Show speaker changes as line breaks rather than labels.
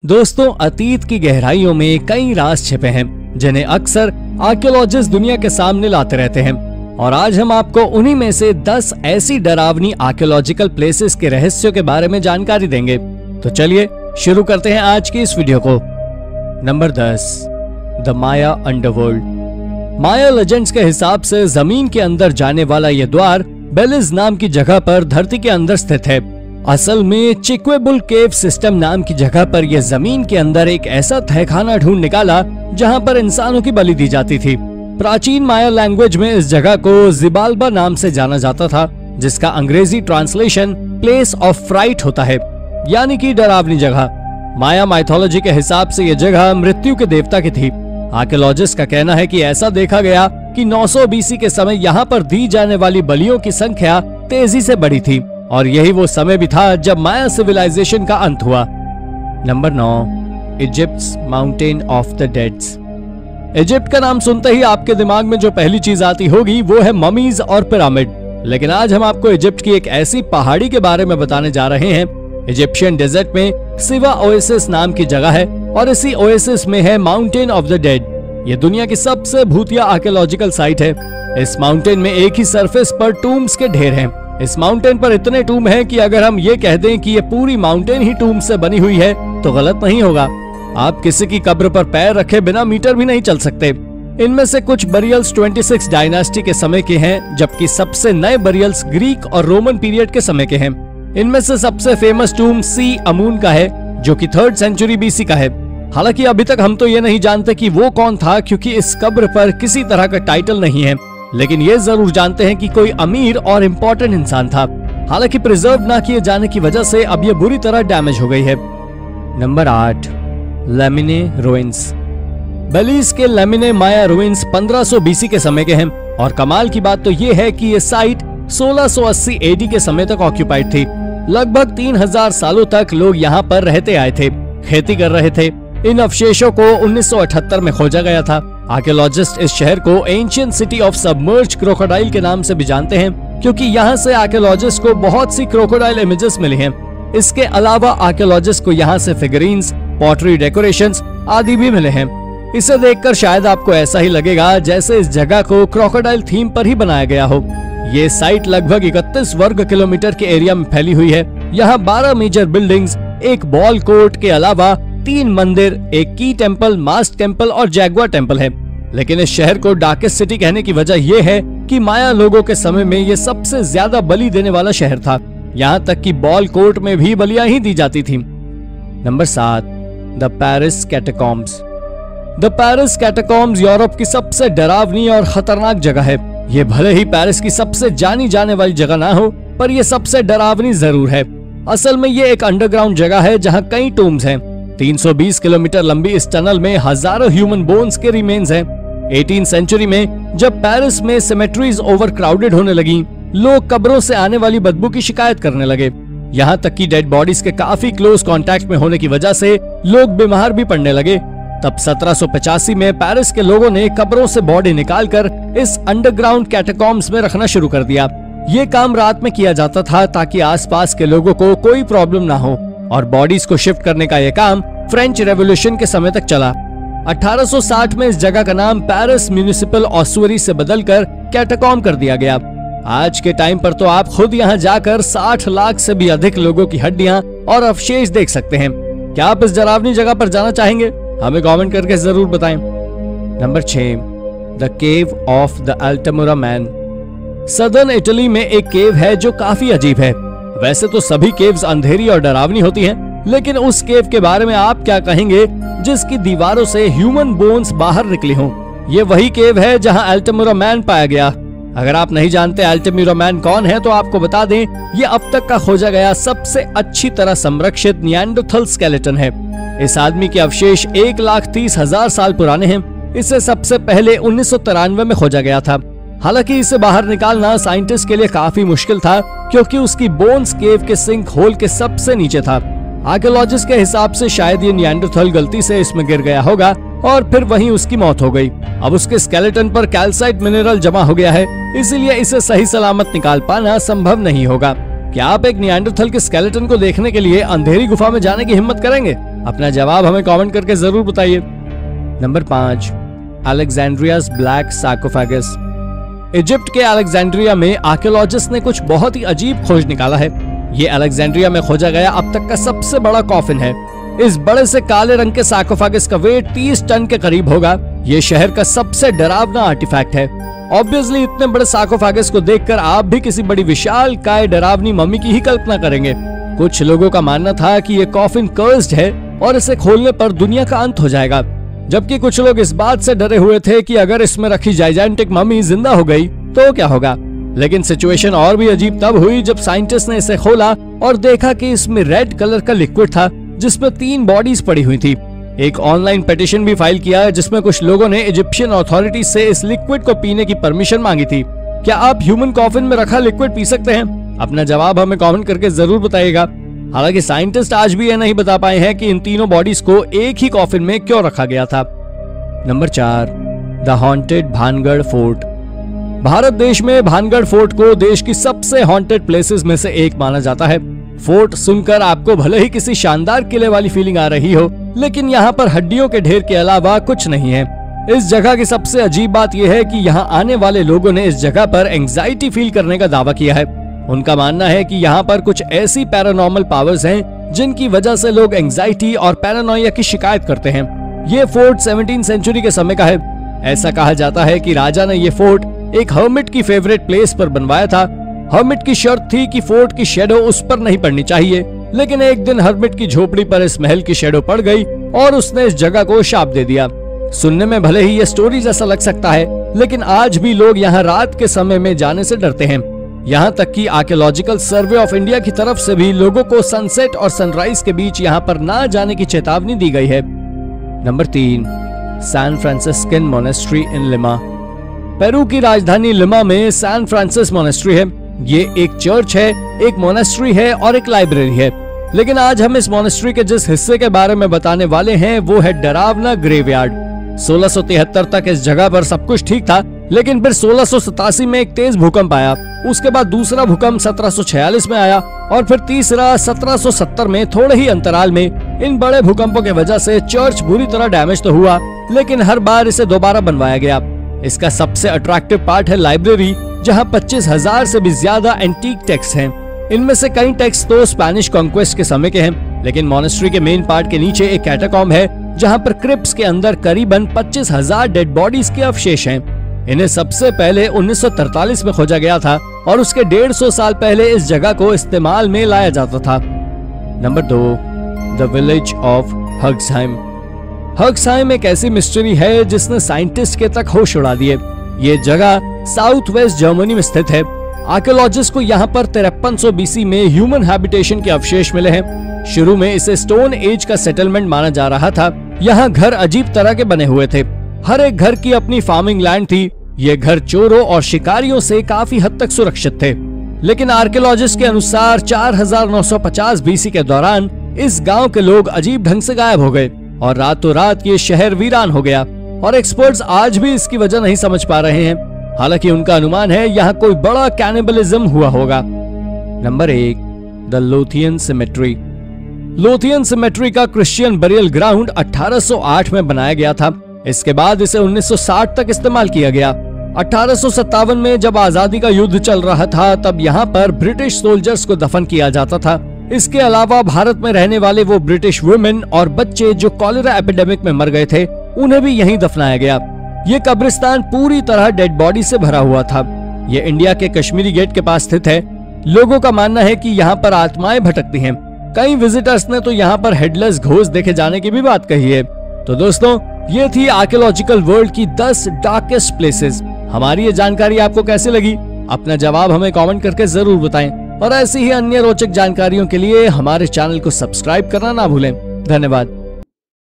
दोस्तों, अतीत की गहराइयों में कई राज छिपे हैं जिन्हें अक्सर आर्कियोलॉजिस्ट दुनिया के सामने लाते रहते हैं। और आज हम आपको उन्हीं में से 10 ऐसी डरावनी आर्कियोलॉजिकल प्लेसेस के रहस्यों के बारे में जानकारी देंगे। तो चलिए शुरू करते हैं आज की इस वीडियो को। Number 10, the Maya underworld. Maya legends के हिसाब से जमीन के अंदर जाने वाला यह द्वार बेलिज नाम की जगह पर धरती के अंदर स्थित है। असल में चिक्वेबुल केव सिस्टम नाम की जगह पर यह जमीन के अंदर एक ऐसा तहखाना ढूंढ निकाला जहां पर इंसानों की बलि दी जाती थी। प्राचीन माया लैंग्वेज में इस जगह को जिबाल्बा नाम से जाना जाता था, जिसका अंग्रेजी ट्रांसलेशन प्लेस ऑफ फ्राइट होता है, यानी कि डरावनी जगह। माया माइथोलॉजी के हिसाब से यह जगह मृत्यु के देवता की थी। आर्कियोलॉजिस्ट का कहना है कि ऐसा देखा गया कि 900 बीसी के समय यहाँ पर दी जाने वाली बलियों की संख्या तेजी से बढ़ी थी और यही वो समय भी था जब माया सिविलाइजेशन का अंत हुआ। Number 9, Egypt's mountain of the deads. Egypt का नाम सुनते ही आपके दिमाग में जो पहली चीज आती होगी वो है ममीज और पिरामिड। लेकिन आज हम आपको इजिप्ट की एक ऐसी पहाड़ी के बारे में बताने जा रहे हैं। इजिप्शियन डेजर्ट में सिवा ओएसिस नाम की जगह है और इसी ओएसिस में है माउंटेन ऑफ द डेड। ये दुनिया की सबसे भूतिया आर्कियोलॉजिकल साइट है। इस माउंटेन में एक ही सरफेस पर टूम्स के ढेर हैं। इस माउंटेन पर इतने टूम हैं कि अगर हम ये कह दें कि ये पूरी माउंटेन ही टूम से बनी हुई है तो गलत नहीं होगा। आप किसी की कब्र पर पैर रखे बिना मीटर भी नहीं चल सकते। इनमें से कुछ बरियल्स 26 डायनास्टी के समय के हैं, जबकि सबसे नए बरियल्स ग्रीक और रोमन पीरियड के समय के हैं। इनमें से सबसे फेमस टूम सी अमून का है, जो कि 3rd सेंचुरी बीसी का है। हालांकि अभी तक हम तो ये नहीं जानते कि वो कौन था, क्योंकि इस कब्र पर किसी तरह का टाइटल नहीं है। लेकिन ये जरूर जानते हैं कि कोई अमीर और इम्पोर्टेंट इंसान था। हालांकि प्रिजर्व ना किए जाने की वजह से अब ये बुरी तरह डैमेज हो गई है। Number 8, लेमिने ruins. बेलीज के लेमिने माया रुइंस 1500 बीसी के समय के हैं और कमाल की बात तो ये है कि ये साइट 1680 एडी के समय तक ऑक्यूपाइड थी। लगभग 3000 सालों तक लोग यहाँ पर रहते आए थे, खेती कर रहे थे। इन अवशेषों को 1978 में खोजा गया था। आर्कियोलॉजिस्ट इस शहर को ancient city of submerged crocodile के नाम से भी जानते हैं, क्योंकि यहाँ से आर्कियोलॉजिस्ट को बहुत सी क्रोकोडाइल इमेजेस मिली हैं। इसके अलावा आर्कियोलॉजिस्ट को यहाँ से फिगरीन्स, पॉटरी डेकोरेशंस आदि भी मिले हैं। इसे देखकर शायद आपको ऐसा ही लगेगा जैसे इस जगह को क्रोकोडाइल थीम पर ही बनाया गया हो। ये साइट लगभग 31 वर्ग किलोमीटर के एरिया में फैली हुई है। यहाँ 12 मेजर बिल्डिंग्स, एक बॉल कोर्ट के अलावा 3 मंदिर, एक की टेम्पल, मास्ट टेम्पल और जैगुआर टेम्पल है। लेकिन इस शहर को डार्केस्ट सिटी कहने की वजह यह है कि माया लोगों के समय में ये सबसे ज्यादा बलि देने वाला शहर था। यहाँ तक कि बॉल कोर्ट में भी बलियां ही दी जाती थी। Number 7, the Paris catacombs. The Paris catacombs Europe की सबसे डरावनी और खतरनाक जगह है। ये भले ही पेरिस की सबसे जानी जाने वाली जगह ना हो, पर यह सबसे डरावनी जरूर है। असल में ये एक अंडरग्राउंड जगह है जहाँ कई टूम्स हैं। 320 किलोमीटर लंबी इस टनल में हजारों ह्यूमन बोन्स के रिमेन्स हैं। 18th सेंचुरी में जब पेरिस में सिमेट्रीज ओवर क्राउडेड होने लगी, लोग कब्रों से आने वाली बदबू की शिकायत करने लगे। यहाँ तक कि डेड बॉडीज के काफी क्लोज कांटेक्ट में होने की वजह से लोग बीमार भी पड़ने लगे। तब 1785 में पेरिस के लोगों ने कब्रों से बॉडी निकालकर इस अंडरग्राउंड कैटाकॉम्ब्स में रखना शुरू कर दिया। ये काम रात में किया जाता था ताकि आसपास के लोगों को कोई प्रॉब्लम ना हो, और बॉडीज को शिफ्ट करने का यह काम फ्रेंच रेवोल्यूशन के समय तक चला। 1860 में इस जगह का नाम पेरिस म्युनिसिपल ऑस्सुअरी से बदलकर कैटाकॉम्ब कर दिया गया। आज के टाइम पर तो आप खुद यहाँ जाकर 60 लाख से भी अधिक लोगों की हड्डियां और अवशेष देख सकते हैं। क्या आप इस डरावनी जगह पर जाना चाहेंगे? हमें कमेंट करके जरूर बताएं। Number 6, the cave of the Altamura man. Southern Italy में एक केव है जो काफी अजीब है। वैसे तो सभी केव्स अंधेरी और डरावनी होती हैं, लेकिन उस केव के बारे में आप क्या कहेंगे जिसकी दीवारों से ह्यूमन बोन्स बाहर निकली हों? ये वही केव है जहां अल्टामुरा मैन पाया गया। अगर आप नहीं जानते अल्टामुरा मैन कौन है तो आपको बता दें, ये अब तक का खोजा गया सबसे अच्छी तरह संरक्षित निएंडरथल स्केलेटन है। इस आदमी के अवशेष 1,30,000 साल पुराने हैं। इसे सबसे पहले 1993 में खोजा गया था। हालांकि इसे बाहर निकालना साइंटिस्ट के लिए काफी मुश्किल था, क्योंकि उसकी बोन्स केव के सिंक होल के सबसे नीचे था। आर्कियोलॉजिस्ट के हिसाब से शायद ये निएंडरथल गलती से इसमें गिर गया होगा और फिर वहीं उसकी मौत हो गई। अब उसके स्केलेटन पर कैल्साइट मिनरल जमा हो गया है, इसीलिए इसे सही सलामत निकाल पाना संभव नहीं होगा। क्या आप एक निएंडरथल के स्केलेटन को देखने के लिए अंधेरी गुफा में जाने की हिम्मत करेंगे? अपना जवाब हमें कमेंट करके जरूर बताइए। Number 5, Alexandria's black sarcophagus. Egypt के अलेक्जेंड्रिया में आर्कियोलॉजिस्ट ने कुछ बहुत ही अजीब खोज निकाला है। ये अलेक्जेंड्रिया में खोजा गया अब तक का सबसे बड़ा कॉफिन है। इस बड़े से काले रंग के सार्कोफेगस का वेट 30 टन के करीब होगा। ये शहर का सबसे डरावना आर्टिफैक्ट है। ऑब्वियसली इतने बड़े सार्कोफेगस को देखकर आप भी किसी बड़ी विशाल काय डरावनी मम्मी की ही कल्पना करेंगे। कुछ लोगों का मानना था कि ये कॉफिन कर्स्ड है और इसे खोलने पर दुनिया का अंत हो जाएगा, जबकि कुछ लोग इस बात से डरे हुए थे कि अगर इसमें रखी जाइजेंटिक मम्मी जिंदा हो गई तो क्या होगा। लेकिन सिचुएशन और भी अजीब तब हुई जब साइंटिस्ट ने इसे खोला और देखा कि इसमें रेड कलर का लिक्विड था जिसमें 3 बॉडीज पड़ी हुई थी। एक ऑनलाइन पिटीशन भी फाइल किया है जिसमें कुछ लोगों ने इजिप्शियन अथॉरिटी से इस लिक्विड को पीने की परमिशन मांगी थी। क्या आप ह्यूमन कॉफिन में रखा लिक्विड पी सकते हैं? अपना जवाब हमें कमेंट करके जरूर बताइएगा। हालांकि साइंटिस्ट आज भी यह नहीं बता पाए हैं कि इन तीनों बॉडीज को एक ही कॉफिन में क्यों रखा गया था। Number 4, the haunted Bhangarh fort. Bharat देश में भानगढ़ फोर्ट को देश की सबसे हॉन्टेड प्लेसेस में से एक माना जाता है। फोर्ट सुनकर आपको भले ही किसी शानदार किले वाली फीलिंग आ रही हो, लेकिन यहाँ पर हड्डियों के ढेर के अलावा कुछ नहीं है। इस जगह की सबसे अजीब बात यह है कि यहाँ आने वाले लोगों ने इस जगह पर एंजाइटी फील करने का दावा किया है। उनका मानना है कि यहाँ पर कुछ ऐसी पैरानॉर्मल पावर्स हैं जिनकी वजह से लोग एंजाइटी और पैरानोइया की शिकायत करते हैं। ये फोर्ट 17वीं सेंचुरी के समय का है। ऐसा कहा जाता है कि राजा ने ये फोर्ट एक हर्मिट की फेवरेट प्लेस पर बनवाया था। हर्मिट की शर्त थी कि फोर्ट की शेडो उस पर नहीं पड़नी चाहिए, लेकिन एक दिन हर्मिट की झोपड़ी पर इस महल की शेडो पड़ गई और उसने इस जगह को शाप दे दिया। सुनने में भले ही ये स्टोरी जैसा लग सकता है, लेकिन आज भी लोग यहाँ रात के समय में जाने से डरते हैं। यहाँ तक कि आर्कियोलॉजिकल सर्वे ऑफ इंडिया की तरफ से भी लोगों को सनसेट और सनराइज के बीच यहाँ पर ना जाने की चेतावनी दी गई है। Number 3, San Franciscan monastery in Lima. Peru की राजधानी लिमा में सैन फ्रांसिस मोनेस्ट्री है। ये एक चर्च है, एक मोनेस्ट्री है और एक लाइब्रेरी है। लेकिन आज हम इस मोनेस्ट्री के जिस हिस्से के बारे में बताने वाले हैं वो है डरावना ग्रेवयार्ड। 1673 तक इस जगह पर सब कुछ ठीक था, लेकिन फिर 1687 में एक तेज भूकंप आया। उसके बाद दूसरा भूकंप 1746 में आया और फिर तीसरा 1770 में। थोड़े ही अंतराल में इन बड़े भूकंपों की वजह से चर्च बुरी तरह डैमेज तो हुआ, लेकिन हर बार इसे दोबारा बनवाया गया। इसका सबसे अट्रैक्टिव पार्ट है लाइब्रेरी, जहां 25,000 से भी ज्यादा एंटीक टेक्स्ट हैं। इनमें से कई टेक्स्ट तो स्पेनिश कॉन्क्वेस्ट के समय के हैं, लेकिन मॉनेस्ट्री के मेन पार्ट के नीचे एक कैटाकॉम्ब है जहां पर क्रिप्ट्स के अंदर करीबन 25,000 डेड बॉडीज के अवशेष हैं। इन्हें सबसे पहले 1943 में खोजा गया था और उसके 150 साल पहले इस जगह को इस्तेमाल में लाया जाता था। Number 2, the village of Hugsheim. Hugsheim एक ऐसी मिस्ट्री है जिसने साइंटिस्ट के तक होश उड़ा दिए। ये जगह साउथ वेस्ट जर्मनी में स्थित है। आर्कियोलॉजिस्ट को यहाँ पर 5300 BC में ह्यूमन हैबिटेशन के अवशेष मिले हैं। शुरू में इसे स्टोन एज का सेटलमेंट माना जा रहा था। यहाँ घर अजीब तरह के बने हुए थे। हर एक घर की अपनी फार्मिंग लैंड थी। ये घर चोरों और शिकारियों से काफी हद तक सुरक्षित थे। लेकिन आर्कियोलॉजिस्ट के अनुसार 4950 BC के दौरान इस गांव के लोग अजीब ढंग से गायब हो गए और रातों रात ये शहर वीरान हो गया। और एक्सपर्ट्स आज भी इसकी वजह नहीं समझ पा रहे हैं। हालांकि उनका अनुमान है यहाँ कोई बड़ा कैनिबलिज्म हुआ होगा। Number 1, the Lothian symmetry. Lothian symmetry का क्रिश्चियन बरियल ग्राउंड 1808 में बनाया गया था। इसके बाद इसे 1960 तक इस्तेमाल किया गया। 1857 में जब आजादी का युद्ध चल रहा था तब यहाँ पर ब्रिटिश सोल्जर्स को दफन किया जाता था। इसके अलावा भारत में रहने वाले वो ब्रिटिश वुमेन और बच्चे जो कॉलेरा एपिडेमिक में मर गए थे, उन्हें भी यहीं दफनाया गया। ये कब्रिस्तान पूरी तरह डेड बॉडी से भरा हुआ था। ये इंडिया के कश्मीरी गेट के पास स्थित है। लोगों का मानना है कि यहाँ पर आत्माएं भटकती हैं। कई विजिटर्स ने तो यहाँ पर हेडलेस घोस्ट देखे जाने की भी बात कही है। तो दोस्तों, ये थी आर्कियोलॉजिकल वर्ल्ड की 10 डार्केस्ट प्लेसेस। हमारी ये जानकारी आपको कैसी लगी? अपना जवाब हमें कमेंट करके जरूर बताएं और ऐसी ही अन्य रोचक जानकारियों के लिए हमारे चैनल को सब्सक्राइब करना ना भूलें। धन्यवाद।